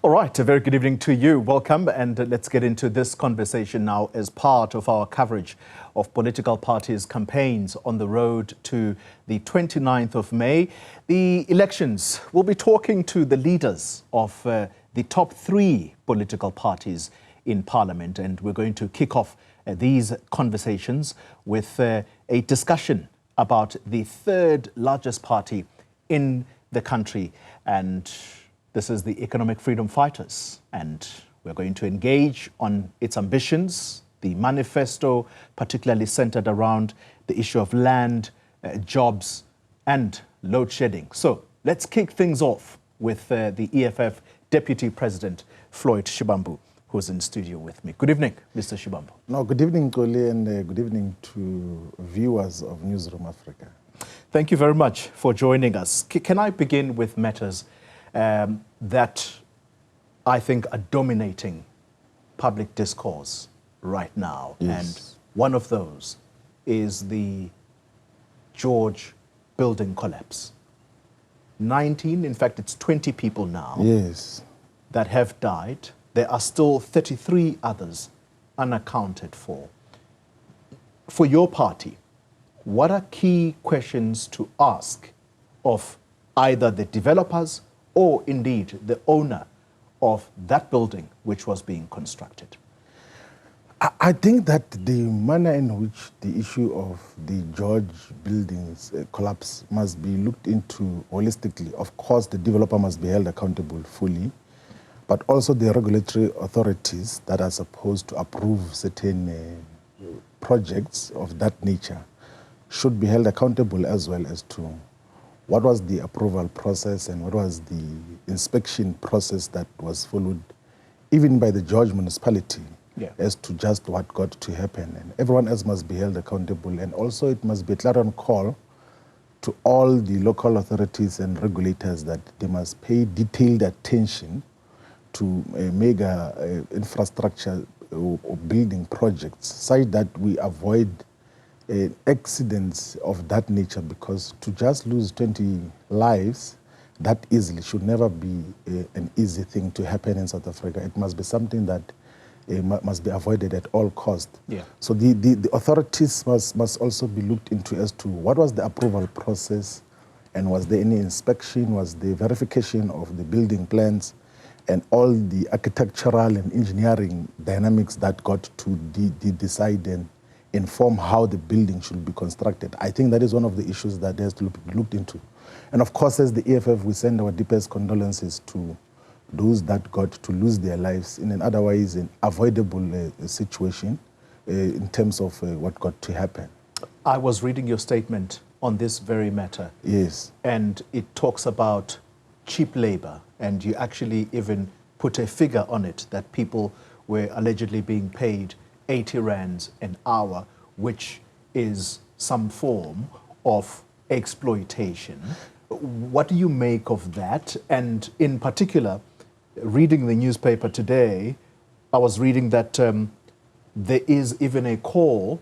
All right, a very good evening to you. Welcome, and let's get into this conversation now as part of our coverage of political parties' campaigns on the road to the 29th of May. The elections, we'll be talking to the leaders of the top three political parties in Parliament, and we're going to kick off these conversations with a discussion about the third largest party in the country, and this is the Economic Freedom Fighters, and we're going to engage on its ambitions, the manifesto, particularly centered around the issue of land, jobs, and load shedding. So let's kick things off with the EFF Deputy President, Floyd Shivambu, who's in studio with me. Good evening, Mr. Shivambu. No, good evening, Kole, and good evening to viewers of Newzroom Afrika. Thank you very much for joining us. Can I begin with matters that I think are dominating public discourse right now? Yes. And one of those is the George building collapse. 19, in fact, it's 20 people now, yes, that have died. There are still 33 others unaccounted for. For your party, what are key questions to ask of either the developers or indeed the owner of that building which was being constructed? I think that the manner in which the issue of the George buildings collapse must be looked into holistically. Of course, the developer must be held accountable fully, but also the regulatory authorities that are supposed to approve certain projects of that nature should be held accountable, as well as to what was the approval process and what was the inspection process that was followed, even by the George municipality, as to just what got to happen. And everyone else must be held accountable. And also it must be a clarion call to all the local authorities and regulators that they must pay detailed attention to mega infrastructure or building projects, such that we avoid accidents of that nature, because to just lose 20 lives that easily should never be an easy thing to happen in South Africa. It must be something that must be avoided at all costs. Yeah. So the authorities must also be looked into as to what was the approval process, and was there any inspection, was there verification of the building plans, and all the architectural and engineering dynamics that got to decide and inform how the building should be constructed. I think that is one of the issues that has to be looked into. And of course, as the EFF, we send our deepest condolences to those that got to lose their lives in an otherwise avoidable situation in terms of what got to happen. I was reading your statement on this very matter. Yes. And it talks about cheap labor, and you actually even put a figure on it that people were allegedly being paid 80 rands an hour, which is some form of exploitation. What do you make of that? And in particular, reading the newspaper today, I was reading that there is even a call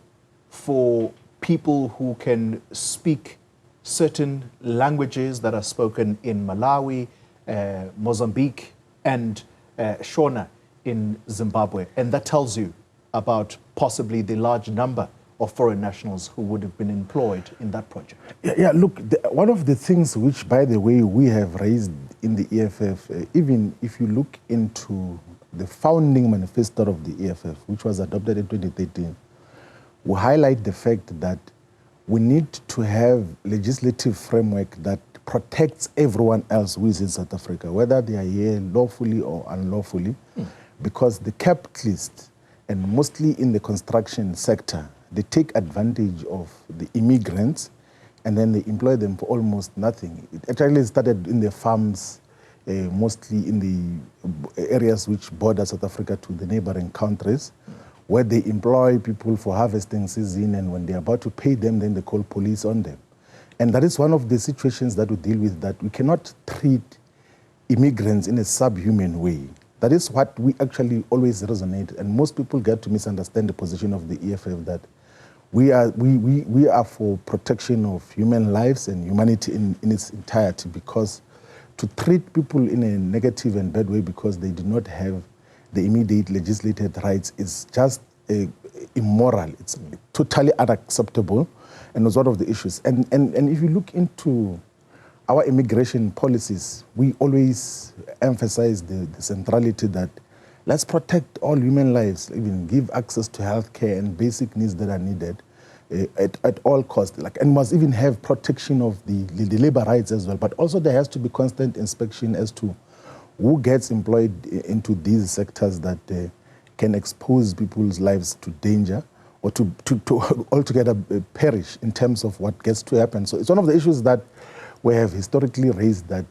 for people who can speak certain languages that are spoken in Malawi, Mozambique, and Shona in Zimbabwe. And that tells you about possibly the large number of foreign nationals who would have been employed in that project. Yeah, look, one of the things which, by the way, we have raised in the EFF, even if you look into the founding manifesto of the EFF, which was adopted in 2013, we highlight the fact that we need to have legislative framework that protects everyone else who is in South Africa, whether they are here lawfully or unlawfully, because the capitalists, and mostly in the construction sector, they take advantage of the immigrants and then they employ them for almost nothing. It actually started in the farms, mostly in the areas which border South Africa to the neighboring countries, where they employ people for harvesting season, and when they're about to pay them, then they call police on them. And that is one of the situations that we deal with, that we cannot treat immigrants in a subhuman way. That is what we actually always resonate, and most people get to misunderstand the position of the EFF, that we are for protection of human lives and humanity in its entirety, because to treat people in a negative and bad way because they do not have the immediate legislated rights is just immoral. It's totally unacceptable, and was one of the issues. And if you look into our immigration policies, we always emphasize the centrality that let's protect all human lives, even give access to healthcare and basic needs that are needed at all costs, and must even have protection of the labor rights as well. But also there has to be constant inspection as to who gets employed into these sectors that can expose people's lives to danger or to altogether perish in terms of what gets to happen. So it's one of the issues that we have historically raised, that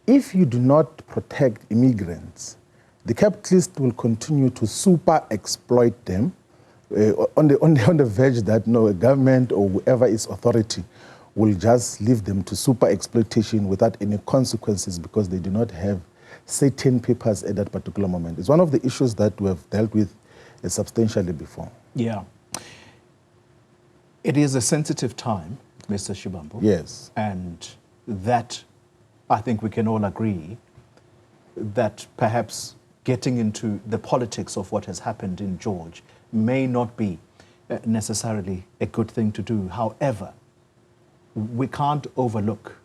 if you do not protect immigrants, the capitalists will continue to super exploit them on the verge that a government or whoever is authority will just leave them to super exploitation without any consequences because they do not have certain papers at that particular moment. It's one of the issues that we have dealt with substantially before. Yeah. It is a sensitive time, Mr. Shivambu. Yes. And that, I think we can all agree, that perhaps getting into the politics of what has happened in George may not be necessarily a good thing to do. However, we can't overlook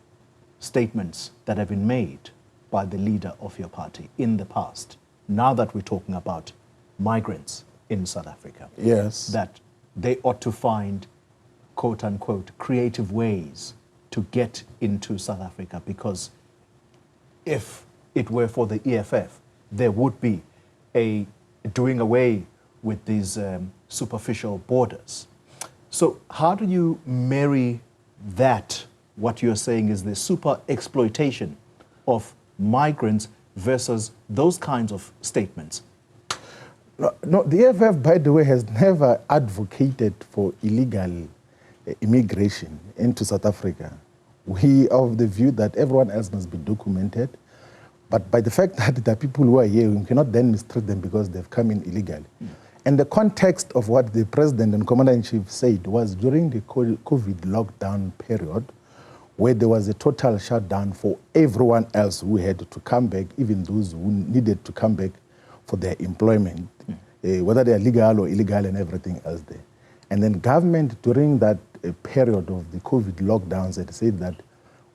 statements that have been made by the leader of your party in the past, now that we're talking about migrants in South Africa. Yes. That they ought to find, quote unquote, creative ways to get into South Africa, because if it were for the EFF, there would be a doing away with these superficial borders. So how do you marry that, what you're saying is the super exploitation of migrants versus those kinds of statements? No, the EFF, by the way, has never advocated for illegal immigration into South Africa. We are of the view that everyone else must be documented, but by the fact that there are people who are here, we cannot then mistreat them because they've come in illegally. And the context of what the President and Commander-in-Chief said was during the COVID lockdown period, where there was a total shutdown for everyone else who had to come back, even those who needed to come back for their employment, whether they are legal or illegal and everything else there. And then government, during that period of the COVID lockdowns, had said that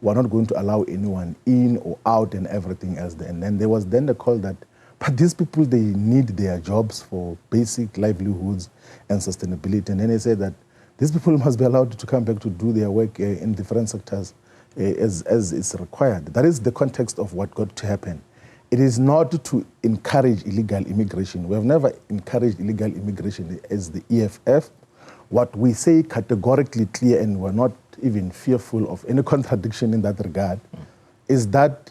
we're not going to allow anyone in or out and everything else there. And then there was then the call that, but these people, they need their jobs for basic livelihoods and sustainability. And then they said that these people must be allowed to come back to do their work in different sectors as is required. That is the context of what got to happen. It is not to encourage illegal immigration. We have never encouraged illegal immigration as the EFF. What we say categorically clear, and we're not even fearful of any contradiction in that regard, is that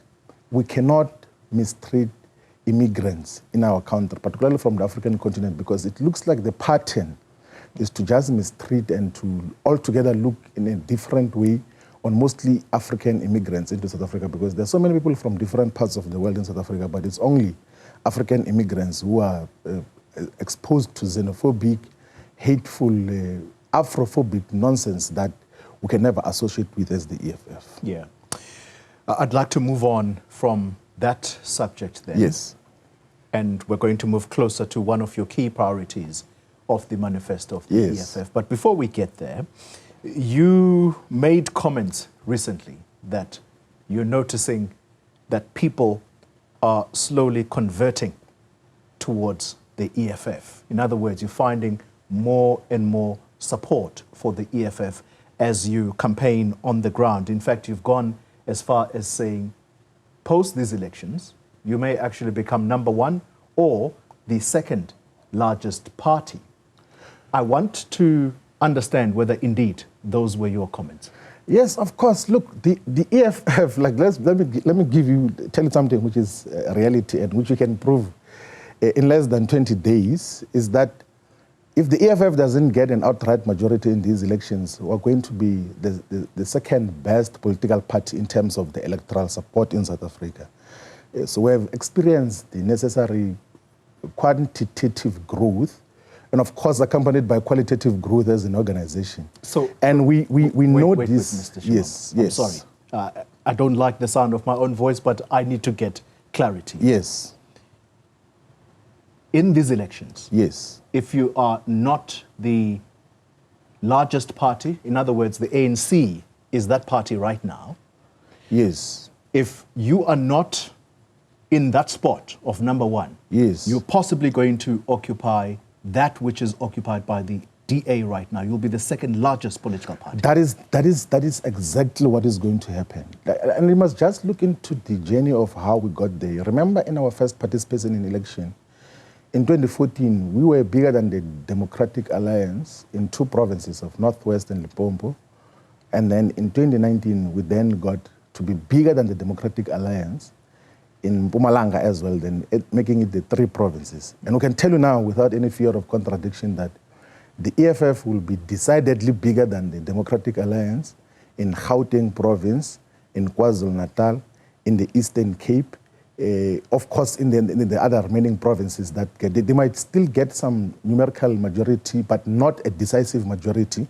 we cannot mistreat immigrants in our country, particularly from the African continent, because it looks like the pattern is to just mistreat and to altogether look in a different way on mostly African immigrants into South Africa, because there's so many people from different parts of the world in South Africa, but it's only African immigrants who are exposed to xenophobic, hateful, Afrophobic nonsense that we can never associate with as the EFF. Yeah. I'd like to move on from that subject then. Yes. And we're going to move closer to one of your key priorities of the manifesto of the EFF. But before we get there, you made comments recently that you're noticing that people are slowly converting towards the EFF. In other words, you're finding more and more support for the EFF as you campaign on the ground. In fact, you've gone as far as saying, post these elections, you may actually become #1 or the second largest party. I want to understand whether indeed those were your comments. Yes, of course. Look, the EFF, like let me tell you something which is a reality and which we can prove in less than 20 days, is that if the EFF doesn't get an outright majority in these elections, we're going to be the second best political party in terms of the electoral support in South Africa. So we have experienced the necessary quantitative growth, and of course accompanied by qualitative growth as an organization. So, and we know wait, this. Mr. Shivambu. Yes. I'm sorry. I don't like the sound of my own voice, but I need to get clarity. Yes. In these elections, Yes. if you are not the largest party, in other words, the ANC is that party right now. Yes. If you are not in that spot of number one, Yes. you're possibly going to occupy that which is occupied by the DA right now. You'll be the second largest political party. That is exactly what is going to happen. And we must just look into the journey of how we got there. Remember, in our first participation in election, in 2014, we were bigger than the Democratic Alliance in 2 provinces of Northwest and Limpopo. And then in 2019, we then got to be bigger than the Democratic Alliance in Mpumalanga as well, then making it the 3 provinces. And we can tell you now, without any fear of contradiction, that the EFF will be decidedly bigger than the Democratic Alliance in Gauteng province, in KwaZulu-Natal, in the Eastern Cape, of course in the other remaining provinces that they might still get some numerical majority, but not a decisive majority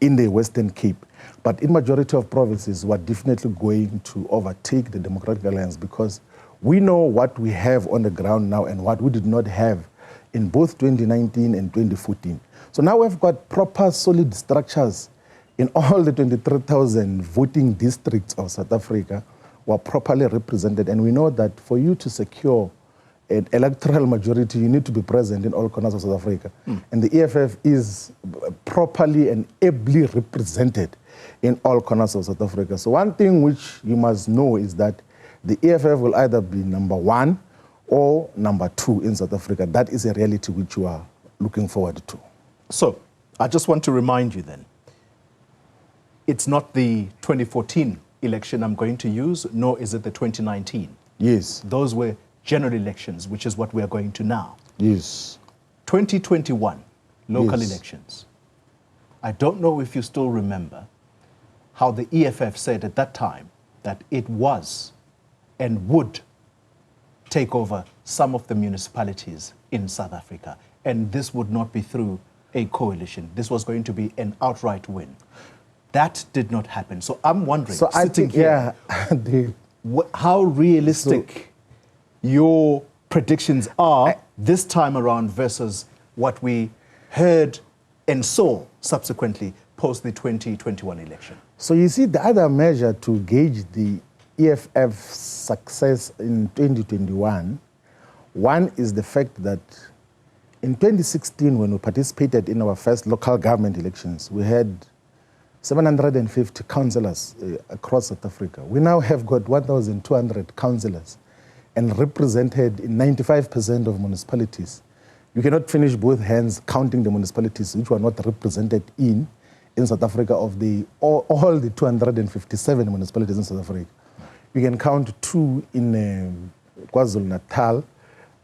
in the Western Cape. But in majority of provinces, we're definitely going to overtake the Democratic Alliance because we know what we have on the ground now and what we did not have in both 2019 and 2014. So now we've got proper solid structures in all the 23,000 voting districts of South Africa were properly represented. And we know that for you to secure an electoral majority, you need to be present in all corners of South Africa. And the EFF is properly and ably represented in all corners of South Africa. So one thing which you must know is that the EFF will either be number 1 or number 2 in South Africa. That is a reality which you are looking forward to. So I just want to remind you then, it's not the 2014 election I'm going to use, nor is it the 2019. Yes. Those were general elections, which is what we are going to now. Yes. 2021 local Yes. elections. I don't know if you still remember how the EFF said at that time that it was and would take over some of the municipalities in South Africa. And this would not be through a coalition. This was going to be an outright win. That did not happen. So I'm wondering, So I sitting think, here, yeah, how realistic your predictions are this time around versus what we heard and saw subsequently post the 2021 election. So you see, the other measure to gauge the EFF's success in 2021, one is the fact that in 2016, when we participated in our first local government elections, we had 750 councillors across South Africa. We now have got 1,200 councillors and represented in 95% of municipalities. You cannot finish both hands counting the municipalities which were not represented in South Africa of all the 257 municipalities in South Africa. You can count 2 in KwaZulu-Natal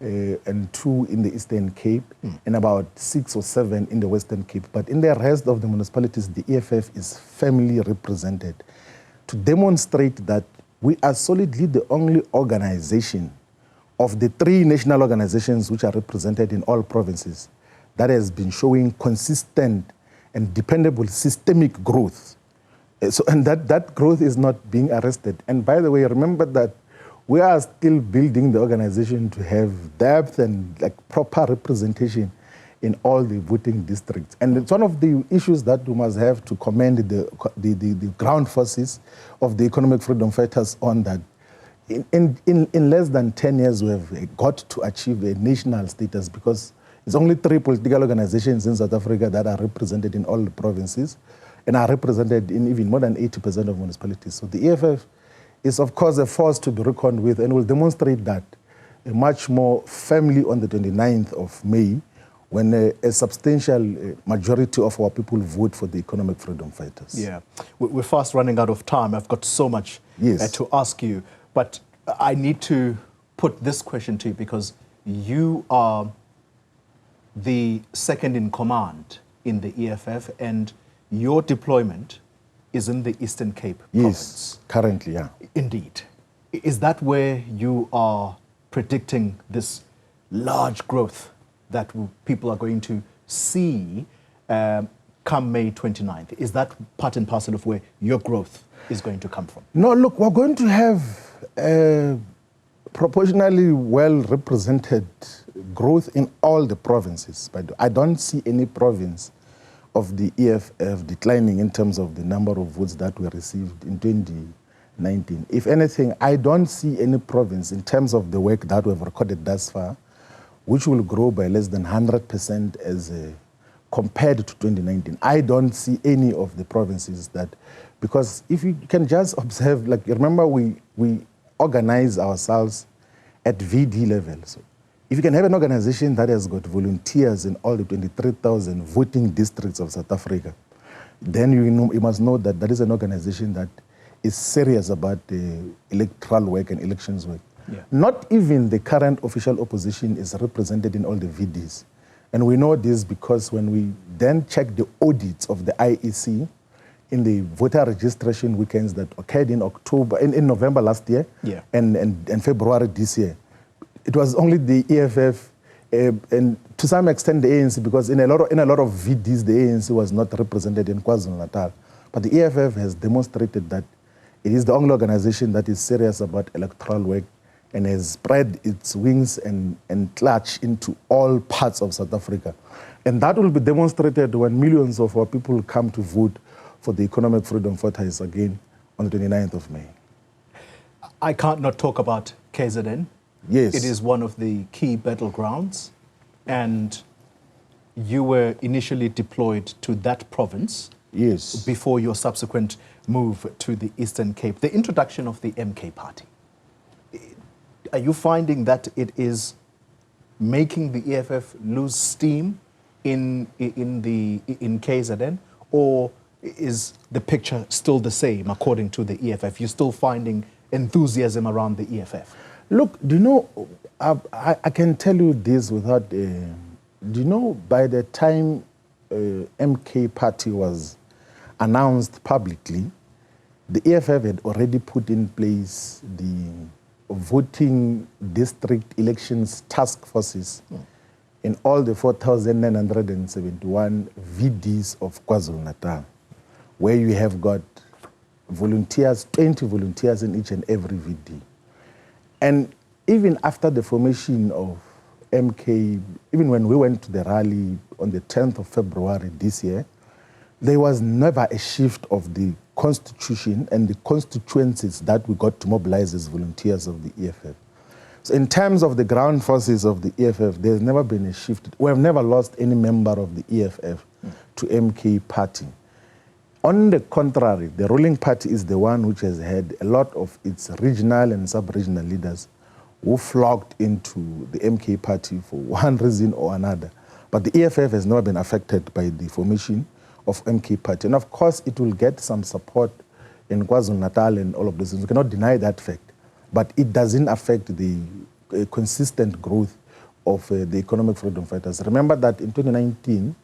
and 2 in the Eastern Cape and about 6 or 7 in the Western Cape. But in the rest of the municipalities, the EFF is firmly represented to demonstrate that we are solidly the only organization of the 3 national organizations which are represented in all provinces that has been showing consistent and dependable systemic growth. And that growth is not being arrested. And by the way, remember that we are still building the organization to have depth and proper representation in all the voting districts. And it's one of the issues that we must have to commend the ground forces of the economic freedom fighters on that. In less than 10 years, we have got to achieve a national status because it's only 3 political organizations in South Africa that are represented in all the provinces and are represented in even more than 80% of municipalities. So the EFF is, of course, a force to be reckoned with and will demonstrate that much more firmly on the 29th of May when a substantial majority of our people vote for the economic freedom fighters. Yeah, we're fast running out of time. I've got so much to ask you, but I need to put this question to you because you are the second in command in the EFF and your deployment is in the Eastern Cape province. Yes, currently, yeah. Indeed. Is that where you are predicting this large growth that people are going to see come May 29th? Is that part and parcel of where your growth is going to come from? No, look, we're going to have proportionally well represented growth in all the provinces. But I don't see any province of the EFF declining in terms of the number of votes that were received in 2019. If anything, I don't see any province in terms of the work that we've recorded thus far, which will grow by less than 100% as compared to 2019. I don't see any of the provinces that, because if you can just observe, like, remember we organize ourselves at VD level. So if you can have an organization that has got volunteers in all the 23,000 voting districts of South Africa, then you must know that that is an organization that is serious about electoral work and elections work. Yeah. Not even the current official opposition is represented in all the VDs. And we know this because when we then check the audits of the IEC in the voter registration weekends that occurred in November last year, yeah, and February this year, it was only the EFF and to some extent the ANC, because in a lot of VDs the ANC was not represented in KwaZulu-Natal. But the EFF has demonstrated that it is the only organization that is serious about electoral work and has spread its wings and clutch into all parts of South Africa. And that will be demonstrated when millions of our people come to vote for the Economic Freedom Fighters again on the 29th of May. I can't not talk about KZN. Yes. It is one of the key battlegrounds, and you were initially deployed to that province. Yes. Before your subsequent move to the Eastern Cape. The introduction of the MK Party. Are you finding that it is making the EFF lose steam in KZN, or is the picture still the same according to the EFF? You're still finding enthusiasm around the EFF? Look, do you know, I can tell you this without, do you know, by the time MK Party was announced publicly, the EFF had already put in place the voting district elections task forces in all the 4,971 VDs of KwaZulu-Natal, where you have got volunteers, 20 volunteers in each and every VD. And even after the formation of MK, even when we went to the rally on the 10th of February this year, there was never a shift of the constitution and the constituencies that we got to mobilize as volunteers of the EFF. So in terms of the ground forces of the EFF, there's never been a shift. We have never lost any member of the EFF to MK Party. On the contrary, the ruling party is the one which has had a lot of its regional and sub-regional leaders who flocked into the MK Party for one reason or another. But the EFF has never been affected by the formation of MK Party. And of course, it will get some support in KwaZulu-Natal and all of this. We cannot deny that fact. But it doesn't affect the consistent growth of the Economic Freedom Fighters. Remember that in 2019,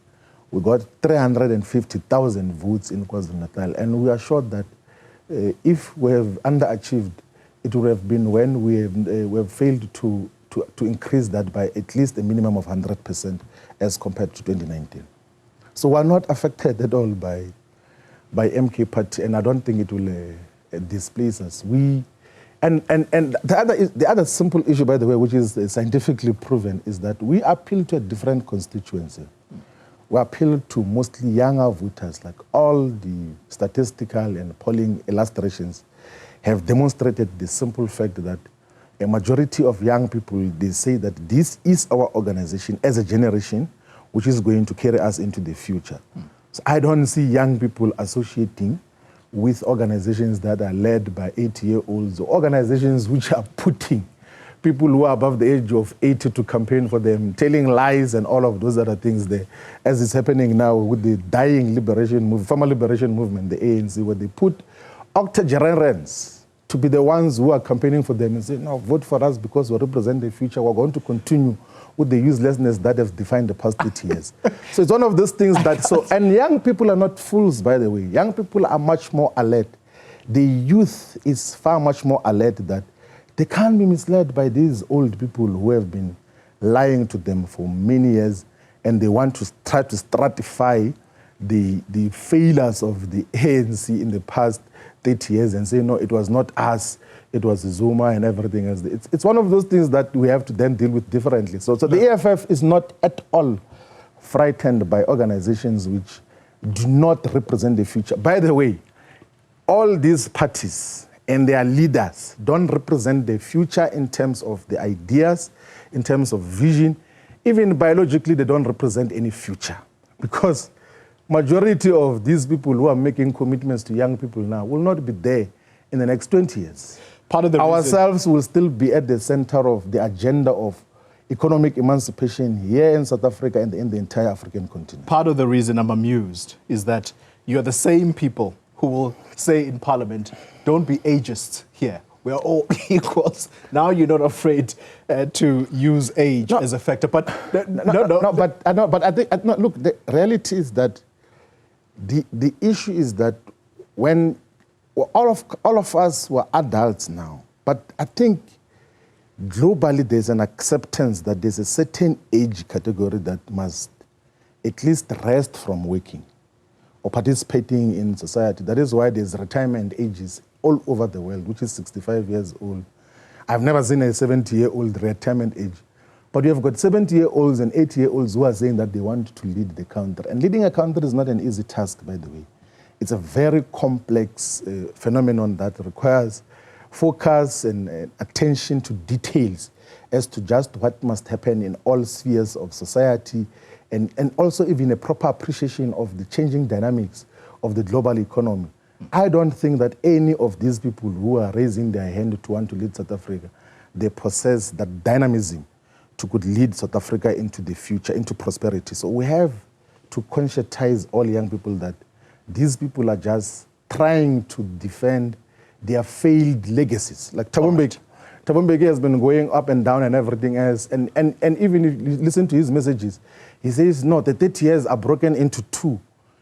we got 350,000 votes in KwaZulu-Natal. And we are sure that if we have underachieved, it would have been when we have failed to increase that by at least a minimum of 100% as compared to 2019. So we're not affected at all by MK Party, and I don't think it will displace us. And the other simple issue, by the way, which is scientifically proven, is that we appeal to a different constituency. We appeal to mostly younger voters, like all the statistical and polling illustrations have demonstrated the simple fact that a majority of young people, they say that this is our organization as a generation, which is going to carry us into the future. So I don't see young people associating with organizations that are led by 80-year-olds, or organizations which are putting people who are above the age of 80 to campaign for them, telling lies and all of those other things there, as is happening now with the dying liberation movement, former liberation movement, the ANC, where they put octogenarians to be the ones who are campaigning for them and say, no, vote for us because we represent the future. We're going to continue with the uselessness that has defined the past 8 years. So it's one of those things that, and young people are not fools, by the way. Young people are much more alert. The youth is far much more alert that they can't be misled by these old people who have been lying to them for many years, and they want to try to stratify the failures of the ANC in the past 30 years and say, no, it was not us, it was Zuma and everything else. It's one of those things that we have to then deal with differently. So the EFF is not at all frightened by organizations which do not represent the future. By the way, all these parties and their leaders don't represent the future in terms of the ideas, in terms of vision. Even biologically, they don't represent any future. Because majority of these people who are making commitments to young people now will not be there in the next 20 years. Part of the Ourselves will still be at the center of the agenda of economic emancipation here in South Africa and in the entire African continent. Part of the reason I'm amused is that you're the same people who will say in Parliament, don't be ageist here. We are all equals. Now you're not afraid to use age as a factor. But but I think, look, the reality is that the issue is that when all of us were adults now, but I think globally there's an acceptance that there's a certain age category that must at least rest from working or participating in society. That is why there's retirement ages all over the world, which is 65 years old. I've never seen a 70-year-old retirement age. But you have got 70-year-olds and 80-year-olds who are saying that they want to lead the country. And leading a country is not an easy task, by the way. It's a very complex phenomenon that requires focus and attention to details as to just what must happen in all spheres of society and also even a proper appreciation of the changing dynamics of the global economy. I don't think that any of these people who are raising their hand to want to lead South Africa, they possess that dynamism to could lead South Africa into the future, into prosperity. So we have to conscientize all young people that these people are just trying to defend their failed legacies. Like Thabo Mbeki. Thabo Mbeki has been going up and down and everything else. And even if you listen to his messages, he says, no, the 30 years are broken into two.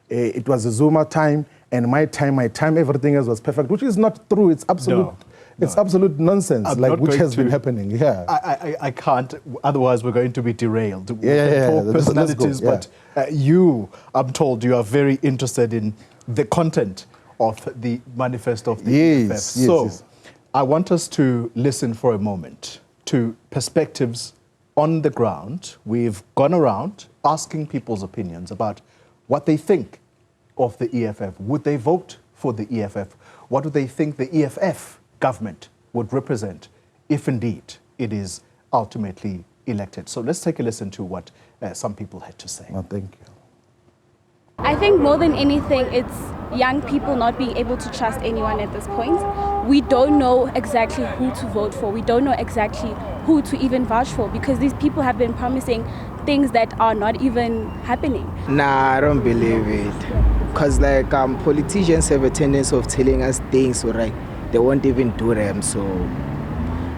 It was the Zuma time and my time, everything else was perfect, which is not true. It's absolute, it's absolute nonsense, which has been happening. Yeah, I can't. Otherwise, we're going to be derailed. Talk personalities, but you, I'm told, you are very interested in the content of the manifesto of the EFF. So, I want us to listen for a moment to perspectives on the ground. We've gone around asking people's opinions about what they think of the EFF. Would they vote for the EFF? What do they think the EFF government would represent if indeed it is ultimately elected? So let's take a listen to what some people had to say. Well, thank you. I think more than anything, it's young people not being able to trust anyone at this point. We don't know exactly who to vote for. We don't know exactly who to even vouch for because these people have been promising things that are not even happening. Nah, I don't believe it. Because politicians have a tendency of telling us things, right? They won't even do them, so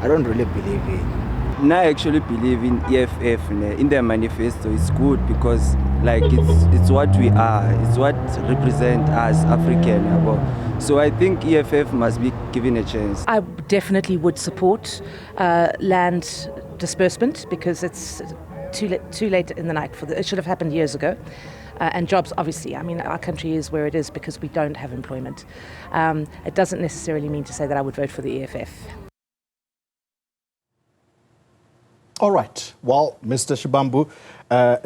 I don't really believe it. No, I actually believe in EFF. In their manifesto, it's good because it's what we are. It's what represents us, African. So I think EFF must be given a chance. I definitely would support land disbursement because it's too late in the night. It should have happened years ago. And jobs, obviously. I mean, our country is where it is because we don't have employment. It doesn't necessarily mean to say that I would vote for the EFF. All right. While Mr. Shivambu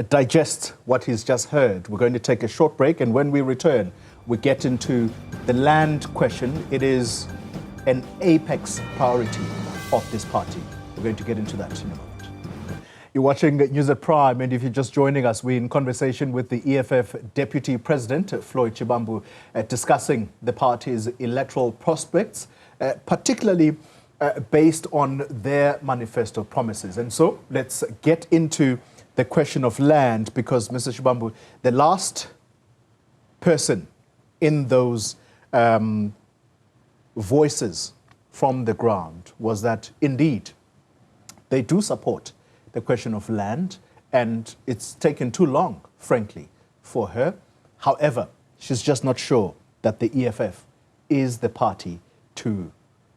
digests what he's just heard, we're going to take a short break. And when we return, we get into the land question. It is an apex priority of this party. We're going to get into that in a moment. You're watching News at Prime, and if you're just joining us, we're in conversation with the EFF Deputy President, Floyd Shivambu, discussing the party's electoral prospects, particularly based on their manifesto promises. And so let's get into the question of land, because, Mr. Shivambu, the last person in those voices from the ground was that, indeed, they do support the question of land, and it's taken too long, frankly, for her. However, she's just not sure that the EFF is the party to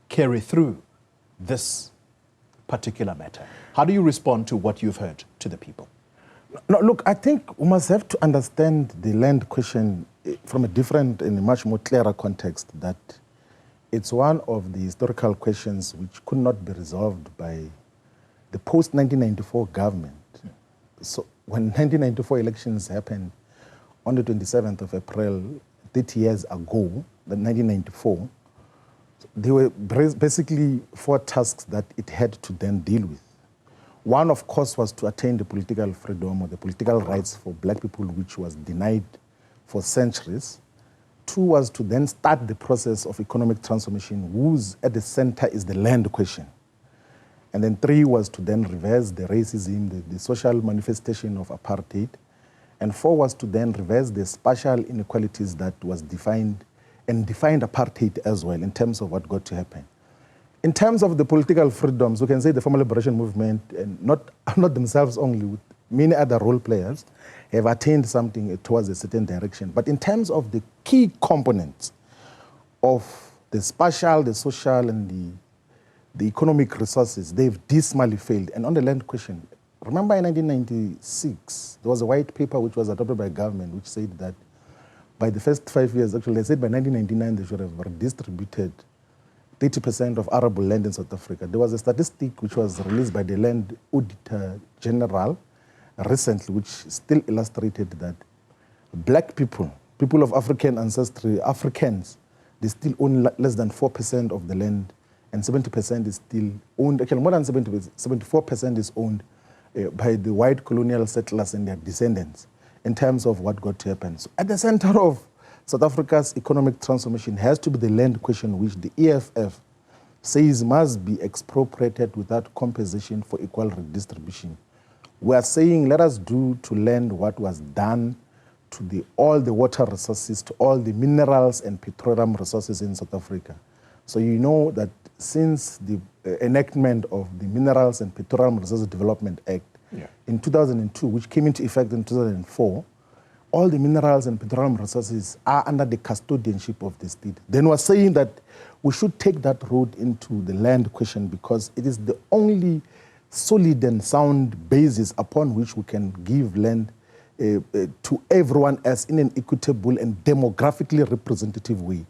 carry through this particular matter. How do you respond to what you've heard to the people? No, look, I think we must have to understand the land question from a different and a much more clearer context, that it's one of the historical questions which could not be resolved by the post-1994 government. So when 1994 elections happened on the 27th of April, 30 years ago, the 1994, there were basically 4 tasks that it had to then deal with. One, of course, was to attain the political freedom or the political rights for black people, which was denied for centuries. 2 was to then start the process of economic transformation, whose at the center is the land question. And then 3 was to then reverse the racism, the social manifestation of apartheid. And 4 was to then reverse the spatial inequalities that was defined apartheid as well, in terms of what got to happen. In terms of the political freedoms, we can say the formal liberation movement, and not themselves only, with many other role players, have attained something towards a certain direction. But in terms of the key components of the spatial, the social, and the economic resources, they've dismally failed. And on the land question, remember in 1996, there was a white paper which was adopted by government which said that by the first 5 years, actually, they said by 1999 they should have redistributed 30% of arable land in South Africa. There was a statistic which was released by the Land Auditor General recently, which still illustrated that black people, people of African ancestry, Africans, they still own less than 4% of the land, and 70% is still owned, actually more than 70%, 74% is owned by the white colonial settlers and their descendants in terms of what got to happen. So at the center of South Africa's economic transformation has to be the land question, which the EFF says must be expropriated without compensation for equal redistribution. We are saying let us do to land what was done to all the water resources, to all the minerals and petroleum resources in South Africa. So you know that since the enactment of the Minerals and Petroleum Resources Development Act in 2002, which came into effect in 2004, all the minerals and petroleum resources are under the custodianship of the state. Then we're saying that we should take that road into the land question, because it is the only solid and sound basis upon which we can give land to everyone else in an equitable and demographically representative way.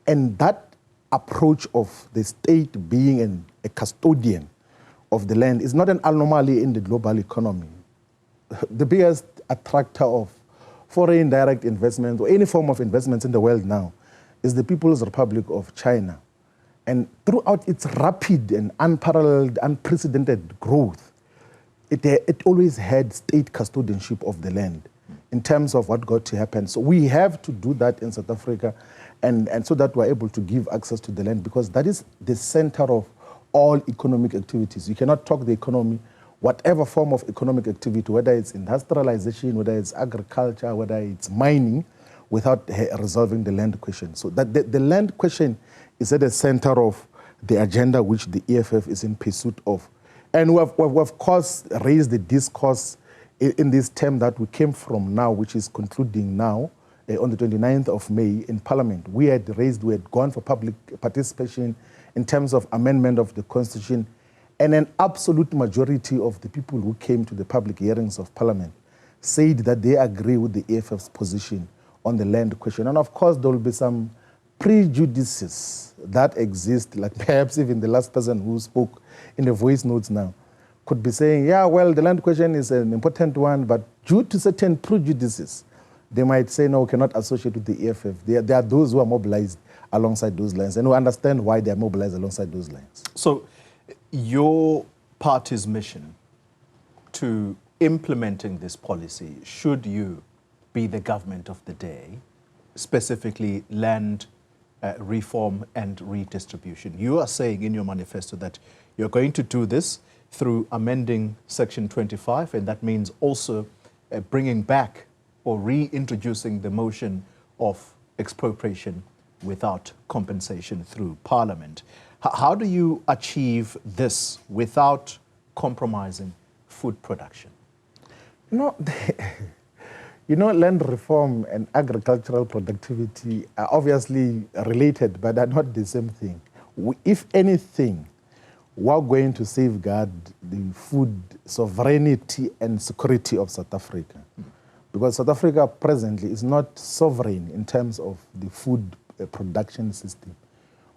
And that approach of the state being a custodian of the land is not an anomaly in the global economy. The biggest attractor of foreign direct investment or any form of investments in the world now is the People's Republic of China. And throughout its rapid and unparalleled, unprecedented growth, it always had state custodianship of the land in terms of what got to happen. So we have to do that in South Africa, and so that we're able to give access to the land, because that is the center of all economic activities. You cannot talk the economy, whatever form of economic activity, whether it's industrialization, whether it's agriculture, whether it's mining, without resolving the land question. So that the land question is at the center of the agenda which the EFF is in pursuit of. And we've of course raised the discourse in this term that we came from now, which is concluding now on the 29th of May in Parliament. We had gone for public participation in terms of amendment of the Constitution, and an absolute majority of the people who came to the public hearings of Parliament said that they agree with the EFF's position on the land question. And of course, there will be some prejudices that exist, like perhaps even the last person who spoke in the voice notes now could be saying, yeah, well, the land question is an important one, but due to certain prejudices, they might say, no, we cannot associate with the EFF. There are those who are mobilized alongside those lines, and we understand why they are mobilized alongside those lines. So your party's mission to implementing this policy, should you be the government of the day, specifically land reform and redistribution, you are saying in your manifesto that you're going to do this through amending Section 25, and that means also bringing back or reintroducing the motion of expropriation without compensation through Parliament. How do you achieve this without compromising food production? Land reform and agricultural productivity are obviously related, but are not the same thing. If anything, who are going to safeguard the food sovereignty and security of South Africa. Because South Africa presently is not sovereign in terms of the food production system.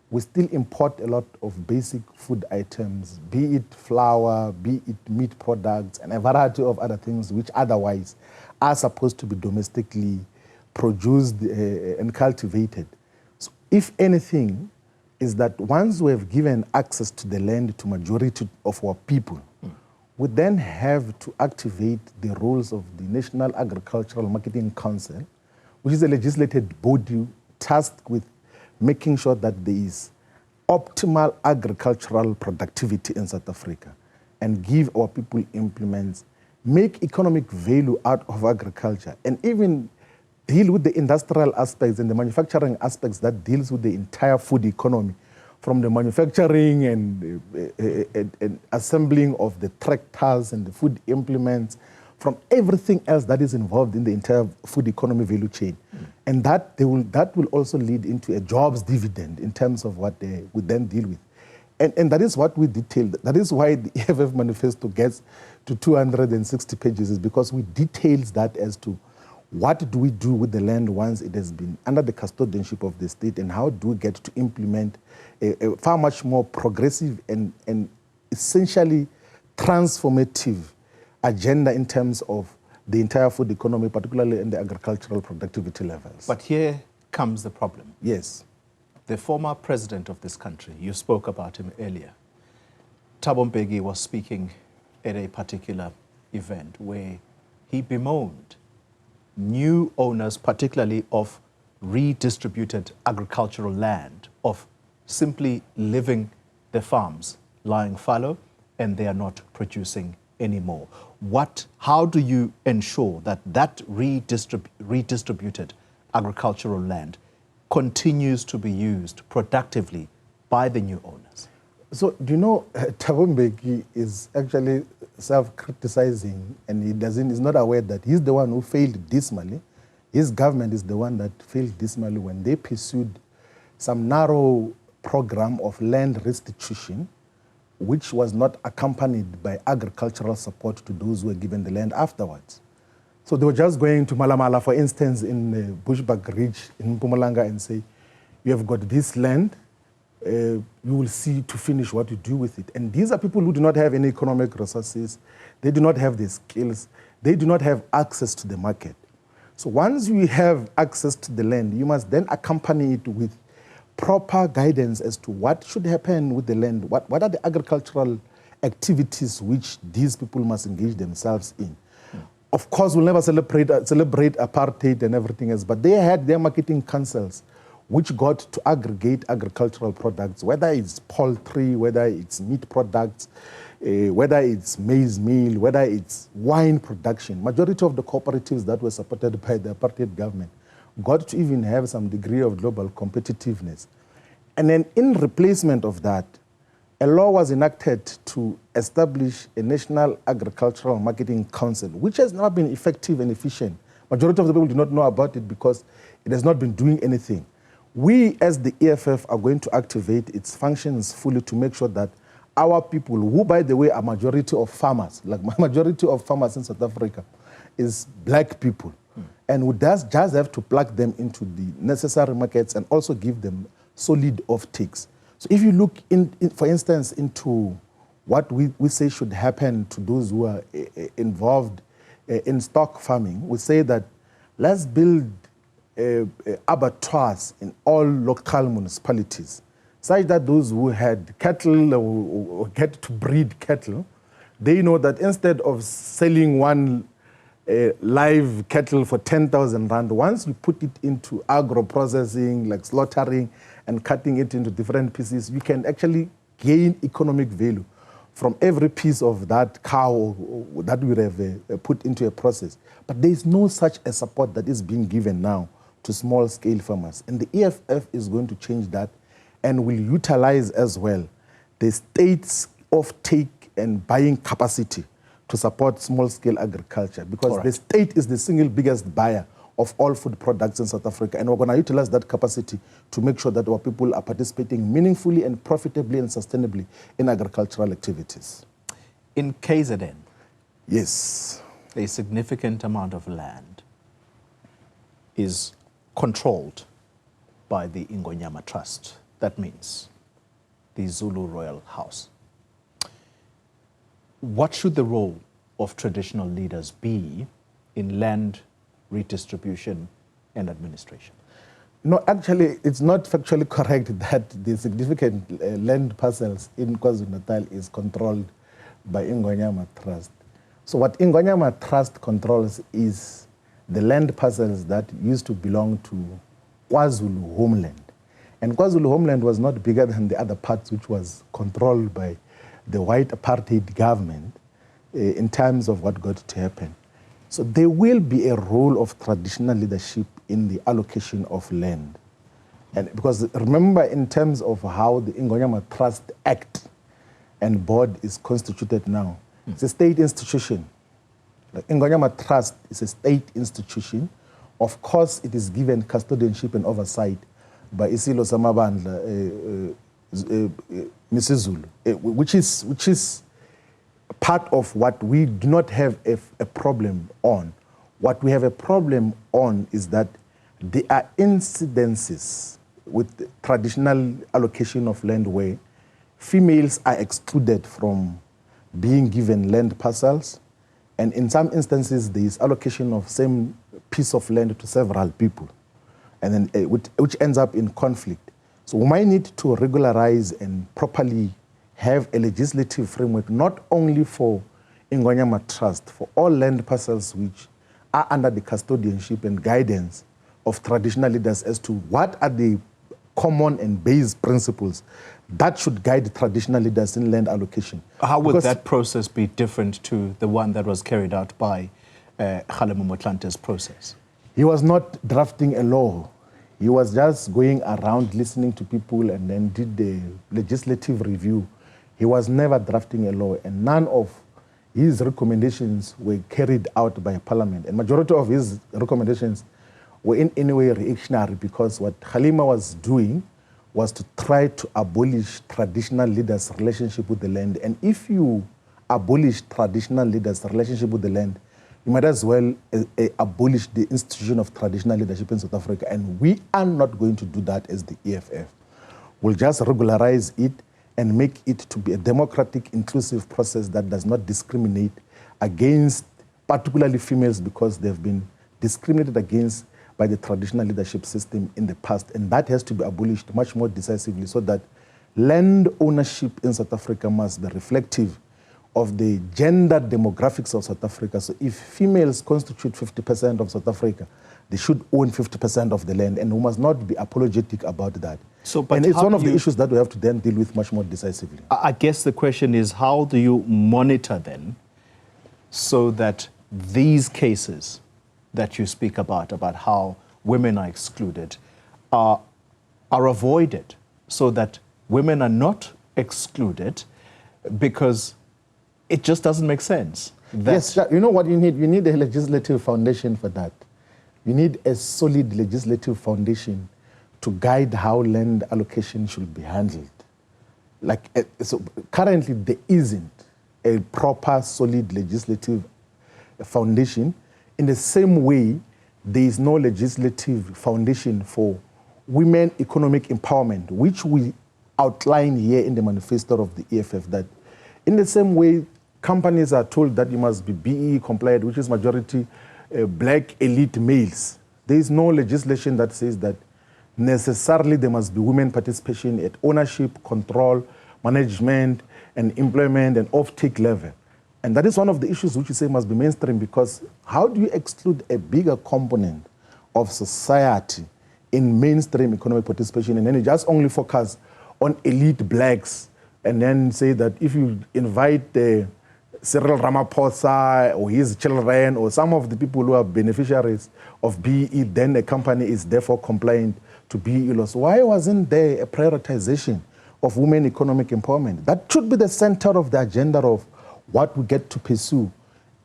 We still import a lot of basic food items, be it flour, be it meat products, and a variety of other things which otherwise are supposed to be domestically produced and cultivated. So if anything, is that once we have given access to the land to majority of our people, we then have to activate the roles of the National Agricultural Marketing Council, which is a legislated body tasked with making sure that there is optimal agricultural productivity in South Africa and give our people implements, make economic value out of agriculture, and even deal with the industrial aspects and the manufacturing aspects that deals with the entire food economy, from the manufacturing and assembling of the tractors and the food implements, from everything else that is involved in the entire food economy value chain. And that will also lead into a jobs dividend in terms of what they would then deal with. And that is what we detailed. That is why the EFF manifesto gets to 260 pages, is because we details that as to what do we do with the land once it has been under the custodianship of the state, and how do we get to implement a far much more progressive and essentially transformative agenda in terms of the entire food economy, particularly in the agricultural productivity levels. But here comes the problem. Yes. The former president of this country, you spoke about him earlier, Thabo Mbeki, was speaking at a particular event where he bemoaned new owners, particularly of redistributed agricultural land, of simply leaving the farms lying fallow and they are not producing anymore. How do you ensure that that redistributed agricultural land continues to be used productively by the new owners? So, do you know, Thabo Mbeki is actually self-criticizing, and he's not aware that he's the one who failed dismally. His government is the one that failed dismally when they pursued some narrow program of land restitution, which was not accompanied by agricultural support to those who were given the land afterwards. So they were just going to Malamala, for instance, in Bushbuck Ridge in Mpumalanga, and say, you have got this land, you will see to finish what you do with it. And these are people who do not have any economic resources, they do not have the skills, they do not have access to the market. So once you have access to the land, you must then accompany it with proper guidance as to what should happen with the land, what are the agricultural activities which these people must engage themselves in. Of course, we'll never celebrate apartheid and everything else, but they had their marketing councils which got to aggregate agricultural products, whether it's poultry, whether it's meat products, whether it's maize meal, whether it's wine production. Majority of the cooperatives that were supported by the apartheid government got to even have some degree of global competitiveness. And then in replacement of that, a law was enacted to establish a National Agricultural Marketing Council, which has not been effective and efficient. Majority of the people do not know about it because it has not been doing anything. We, as the EFF, are going to activate its functions fully to make sure that our people, who, by the way, are majority of farmers, like majority of farmers in South Africa, is black people. And we just have to plug them into the necessary markets and also give them solid off-takes. So if you look, for instance, into what we say should happen to those who are involved in stock farming, we say that let's build abattoirs in all local municipalities, such that those who had cattle or get to breed cattle, they know that instead of selling one live cattle for 10,000 rand, once you put it into agro-processing, like slaughtering and cutting it into different pieces, you can actually gain economic value from every piece of that cow that we have put into a process. But there is no such a support that is being given now to small-scale farmers. And the EFF is going to change that and will utilize as well the state's off-take and buying capacity to support small-scale agriculture, because the state is the single biggest buyer of all food products in South Africa. And we're going to utilize that capacity to make sure that our people are participating meaningfully and profitably and sustainably in agricultural activities. In KZN, yes, a significant amount of land is controlled by the Ingonyama Trust. That means the Zulu Royal House. What should the role of traditional leaders be in land redistribution and administration? No, actually, it's not factually correct that the significant land parcels in KwaZulu-Natal is controlled by Ingonyama Trust. So what Ingonyama Trust controls is the land parcels that used to belong to KwaZulu homeland. And KwaZulu homeland was not bigger than the other parts, which was controlled by the white apartheid government in terms of what got to happen. So there will be a role of traditional leadership in the allocation of land. And because remember, in terms of how the Ingonyama Trust Act and board is constituted now, it's a state institution. The Ingonyama Trust is a state institution. Of course, it is given custodianship and oversight by Isilo Samabandla, Mrs. Zulu, which is part of what we do not have a problem on. What we have a problem on is that there are incidences with traditional allocation of land where females are excluded from being given land parcels, and in some instances there is allocation of same piece of land to several people, and then which ends up in conflict. So we might need to regularize and properly have a legislative framework, not only for Ingonyama Trust, for all land parcels which are under the custodianship and guidance of traditional leaders as to what are the common and base principles that should guide traditional leaders in land allocation. How would that process be different to the one that was carried out by Kgalema Motlante's process? He was not drafting a law. He was just going around listening to people and then did the legislative review. He was never drafting a law, and none of his recommendations were carried out by Parliament. And majority of his recommendations were in any way reactionary, because what Kgalema was doing was to try to abolish traditional leaders' relationship with the land. And if you abolish traditional leaders' relationship with the land, you might as well abolish the institution of traditional leadership in South Africa. And we are not going to do that as the EFF. We'll just regularize it and make it to be a democratic, inclusive process that does not discriminate against particularly females, because they've been discriminated against by the traditional leadership system in the past. And that has to be abolished much more decisively, so that land ownership in South Africa must be reflective of the gender demographics of South Africa. So if females constitute 50% of South Africa, they should own 50% of the land, and we must not be apologetic about that. And it's one of the issues that we have to then deal with much more decisively. I guess the question is, how do you monitor then so that these cases that you speak about how women are excluded, are avoided, so that women are not excluded, because it just doesn't make sense. Yes, you know what you need? You need a legislative foundation for that. You need a solid legislative foundation to guide how land allocation should be handled. So currently there isn't a proper, solid legislative foundation. In the same way, there is no legislative foundation for women economic empowerment, which we outline here in the manifesto of the EFF, that in the same way companies are told that you must be BEE compliant, which is majority black elite males. There is no legislation that says that necessarily there must be women participation at ownership, control, management, and employment and off-take level. And that is one of the issues which you say must be mainstream, because how do you exclude a bigger component of society in mainstream economic participation, and then you just only focus on elite blacks, and then say that if you invite the Cyril Ramaphosa or his children or some of the people who are beneficiaries of BEE, then a company is therefore compliant to BEE laws? Why wasn't there a prioritization of women economic empowerment? That should be the center of the agenda of what we get to pursue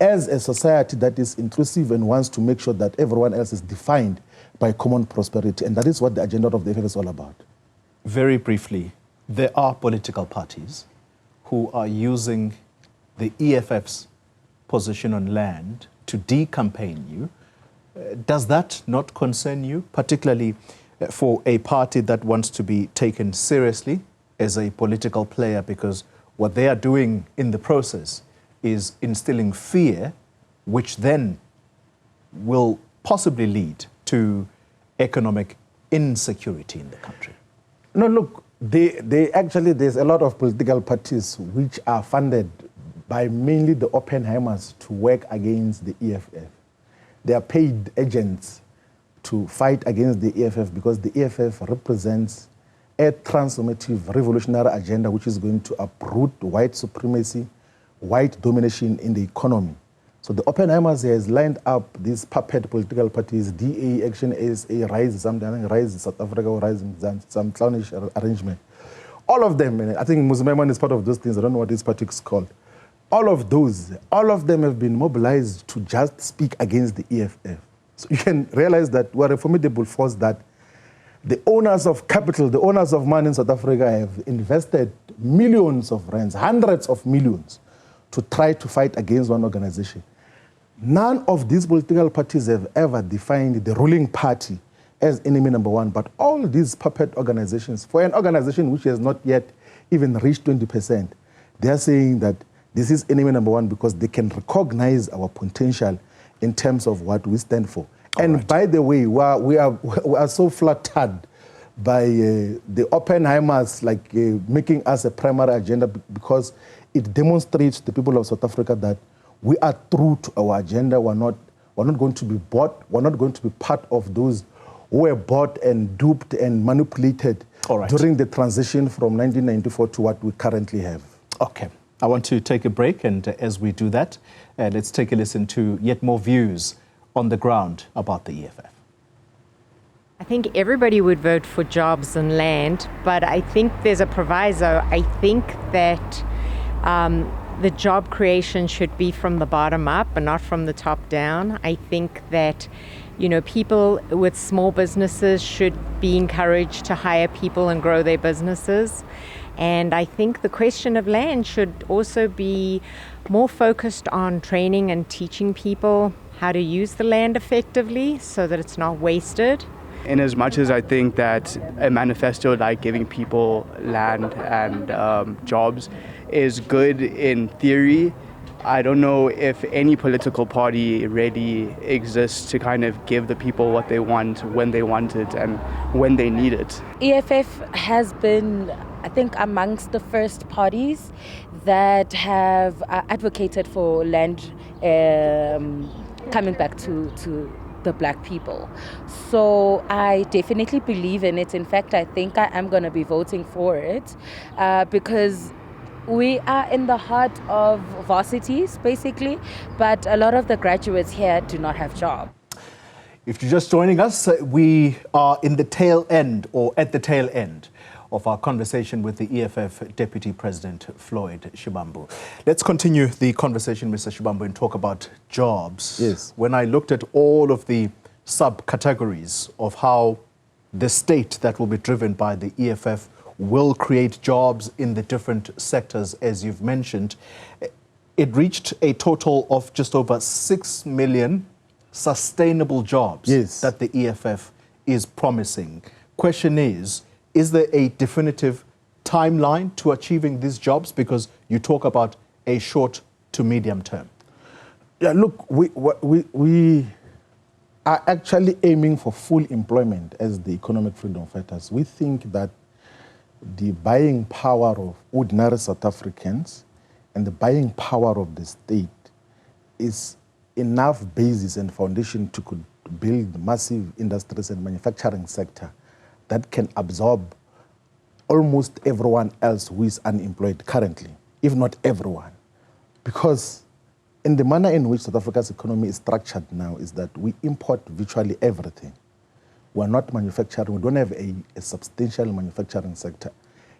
as a society that is inclusive and wants to make sure that everyone else is defined by common prosperity. And that is what the agenda of the EFF is all about. Very briefly, there are political parties who are using the EFF's position on land to decampaign you. Does that not concern you, particularly for a party that wants to be taken seriously as a political player, because what they are doing in the process is instilling fear, which then will possibly lead to economic insecurity in the country? No, look, there's a lot of political parties which are funded by mainly the Oppenheimers to work against the EFF. They are paid agents to fight against the EFF because the EFF represents a transformative revolutionary agenda which is going to uproot white supremacy, white domination in the economy. So the Oppenheimers has lined up these puppet political parties, DA, Action, ASA, Rise, something, Rise South Africa, or Rise in some clownish arrangement. All of them, I think Muslim is part of those things, I don't know what this party is called. All of them have been mobilized to just speak against the EFF. So you can realize that we're a formidable force, that the owners of capital, the owners of money in South Africa have invested millions of rands, hundreds of millions, to try to fight against one organization. None of these political parties have ever defined the ruling party as enemy number one, but all these puppet organizations, for an organization which has not yet even reached 20%, they are saying that this is enemy number one because they can recognize our potential in terms of what we stand for. And by the way, we are so flattered by the Oppenheimers making us a primary agenda, because it demonstrates to the people of South Africa that we are true to our agenda. We're not going to be bought. We're not going to be part of those who were bought and duped and manipulated during the transition from 1994 to what we currently have. Okay. I want to take a break, and as we do that, let's take a listen to yet more views on the ground about the EFF. I think everybody would vote for jobs and land, but I think there's a proviso. I think that the job creation should be from the bottom up and not from the top down. I think that, people with small businesses should be encouraged to hire people and grow their businesses. And I think the question of land should also be more focused on training and teaching people how to use the land effectively so that it's not wasted. In as much as I think that a manifesto like giving people land and jobs is good in theory, I don't know if any political party really exists to kind of give the people what they want, when they want it, and when they need it. EFF has been, I think, amongst the first parties that have advocated for land coming back to the black people. So I definitely believe in it. In fact, I think I am going to be voting for it because we are in the heart of varsities, basically, but a lot of the graduates here do not have jobs. If you're just joining us, we are in the tail end, or at the tail end, of our conversation with the EFF Deputy President, Floyd Shivambu. Let's continue the conversation, Mr. Shivambu, and talk about jobs. Yes. When I looked at all of the subcategories of how the state that will be driven by the EFF will create jobs in the different sectors, as you've mentioned, it reached a total of just over 6 million sustainable jobs that the EFF is promising. Question is there a definitive timeline to achieving these jobs? Because you talk about a short to medium term. Yeah, look, we are actually aiming for full employment as the economic freedom fighters. We think that the buying power of ordinary South Africans and the buying power of the state is enough basis and foundation to build massive industries and manufacturing sector that can absorb almost everyone else who is unemployed currently, if not everyone. Because in the manner in which South Africa's economy is structured now is that we import virtually everything. We're not manufacturing, we don't have a substantial manufacturing sector.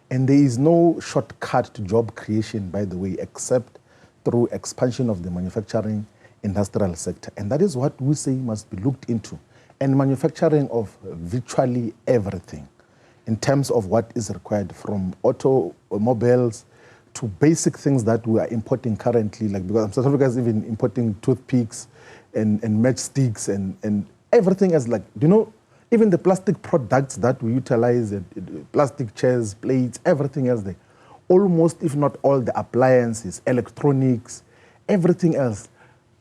And there is no shortcut to job creation, by the way, except through expansion of the manufacturing industrial sector. And that is what we say must be looked into. And manufacturing of virtually everything in terms of what is required, from automobiles to basic things that we are importing currently, like because South Africa is even importing toothpicks and matchsticks and everything else. Like, you know, even the plastic products that we utilize, plastic chairs, plates, everything else there. Almost, if not all, the appliances, electronics, everything else.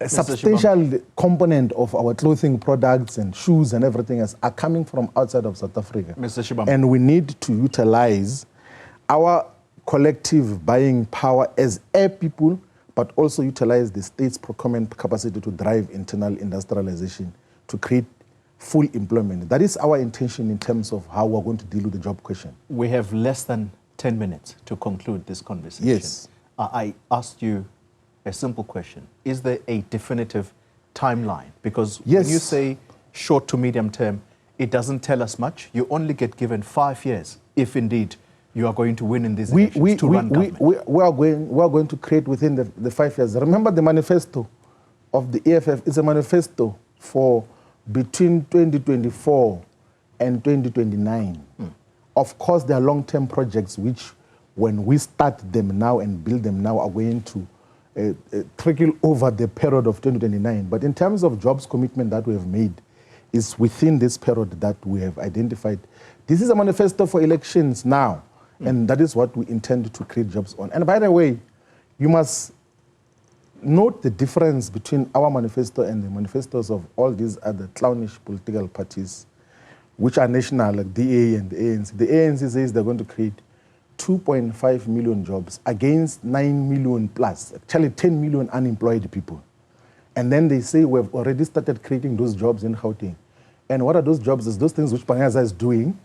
A substantial component of our clothing products and shoes and everything else are coming from outside of South Africa. Mr. Shivambu. And we need to utilize our collective buying power as a people, but also utilize the state's procurement capacity to drive internal industrialization to create full employment. That is our intention in terms of how we're going to deal with the job question. We have less than 10 minutes to conclude this conversation. Yes. I asked you a simple question. Is there a definitive timeline? Because yes. when you say short to medium term, it doesn't tell us much. You only get given 5 years if indeed you are going to win in these elections to run government. We are going to create within the 5 years. Remember, the manifesto of the EFF is a manifesto for between 2024 and 2029. Of course, there are long-term projects which, when we start them now and build them now, are going to trickle over the period of 2029. But in terms of jobs commitment that we have made, is within this period that we have identified. This is a manifesto for elections now, and that is what we intend to create jobs on. And by the way, you must note the difference between our manifesto and the manifestos of all these other clownish political parties, which are national, like DA and the ANC. The ANC says they're going to create 2.5 million jobs against 9 million plus, actually 10 million unemployed people. And then they say we've already started creating those jobs in Gauteng. And what are those jobs? It's those things which Pangaza is doing,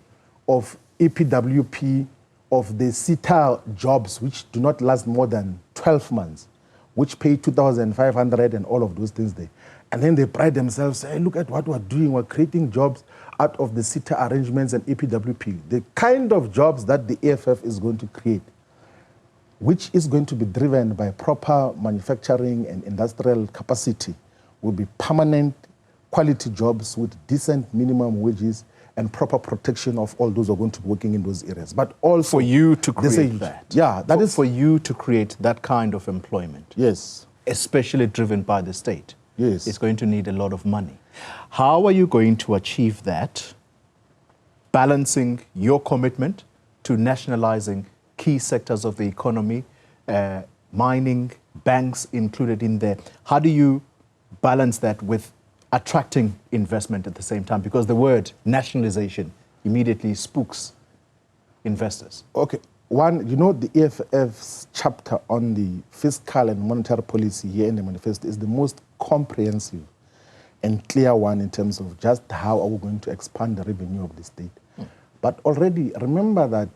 of EPWP, of the CETA jobs, which do not last more than 12 months, which pay 2,500 and all of those things there. And then they pride themselves, say, hey, look at what we're doing. We're creating jobs out of the CETA arrangements and EPWP. The kind of jobs that the EFF is going to create, which is going to be driven by proper manufacturing and industrial capacity, will be permanent quality jobs with decent minimum wages and proper protection of all those who are going to be working in those areas. But also for you to create that. Yeah, that is for you to create that kind of employment. Yes. Especially driven by the state. Yes. It's going to need a lot of money. How are you going to achieve that, balancing your commitment to nationalizing key sectors of the economy, mining, banks included in there? How do you balance that with attracting investment at the same time? Because the word nationalization immediately spooks investors. Okay. One, you know, the EFF's chapter on the fiscal and monetary policy here in the manifesto is the most comprehensive and clear one in terms of just how are we going to expand the revenue of the state. But already, remember that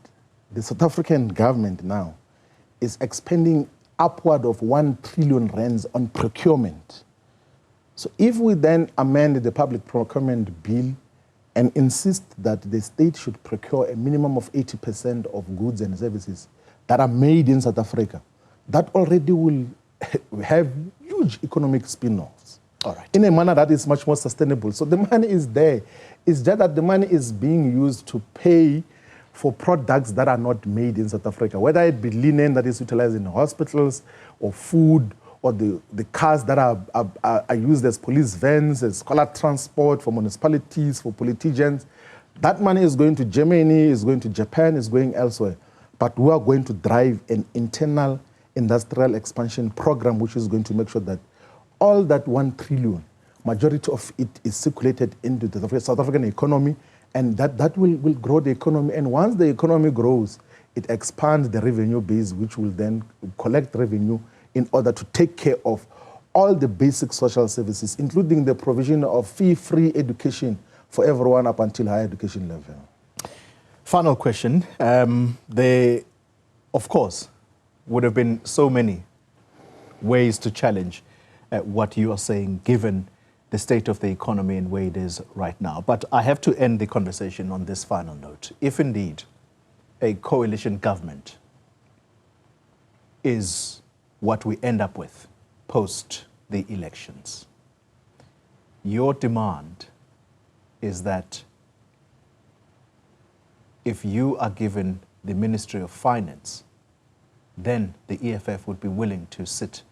the South African government now is expending upward of 1 trillion rands on procurement. So if we then amend the public procurement bill and insist that the state should procure a minimum of 80% of goods and services that are made in South Africa, that already will have huge economic spin-offs. All right. In a manner that is much more sustainable. So the money is there. It's just that the money is being used to pay for products that are not made in South Africa, whether it be linen that is utilized in hospitals, or food, or the cars that are used as police vans, as scholar transport for municipalities, for politicians. That money is going to Germany, is going to Japan, is going elsewhere. But we are going to drive an internal industrial expansion program, which is going to make sure that all that 1 trillion, majority of it is circulated into the South African economy, and that will grow the economy. And once the economy grows, it expands the revenue base, which will then collect revenue in order to take care of all the basic social services, including the provision of fee-free education for everyone up until higher education level. Final question. There, of course, would have been so many ways to challenge what you are saying, given the state of the economy and where it is right now. But I have to end the conversation on this final note. If indeed a coalition government is what we end up with post the elections. Your demand is that if you are given the Ministry of Finance, then the EFF would be willing to sit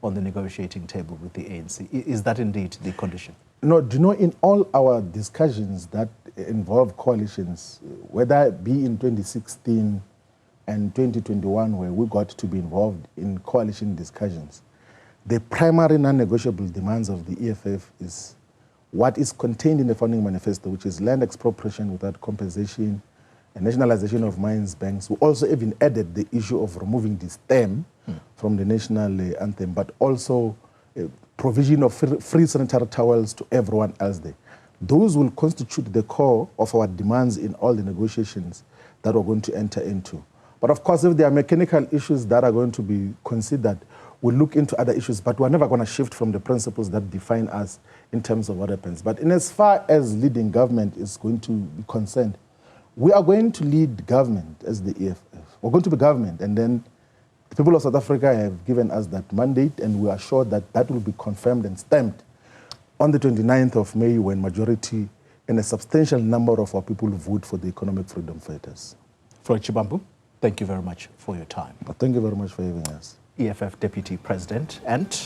on the negotiating table with the ANC. Is that indeed the condition? No, do you know, in all our discussions that involve coalitions, whether it be in 2016 and 2021, where we got to be involved in coalition discussions, the primary non-negotiable demands of the EFF is what is contained in the founding manifesto, which is land expropriation without compensation, and nationalization of mines, banks. We also even added the issue of removing the stem from the national anthem, but also provision of free sanitary towels to everyone else there. Those will constitute the core of our demands in all the negotiations that we're going to enter into. But of course, if there are mechanical issues that are going to be considered, we'll look into other issues, but we're never going to shift from the principles that define us in terms of what happens. But in as far as leading government is going to be concerned, we are going to lead government as the EFF. We're going to be government, and then the people of South Africa have given us that mandate, and we are sure that that will be confirmed and stamped on the 29th of May when majority and a substantial number of our people vote for the economic freedom fighters. Floyd Shivambu, thank you very much for your time. Thank you very much for having us. EFF Deputy President. And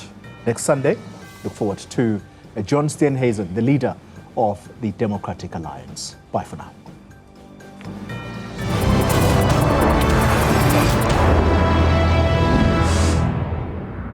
next Sunday, look forward to John Steenhuisen, the leader of the Democratic Alliance. Bye for now.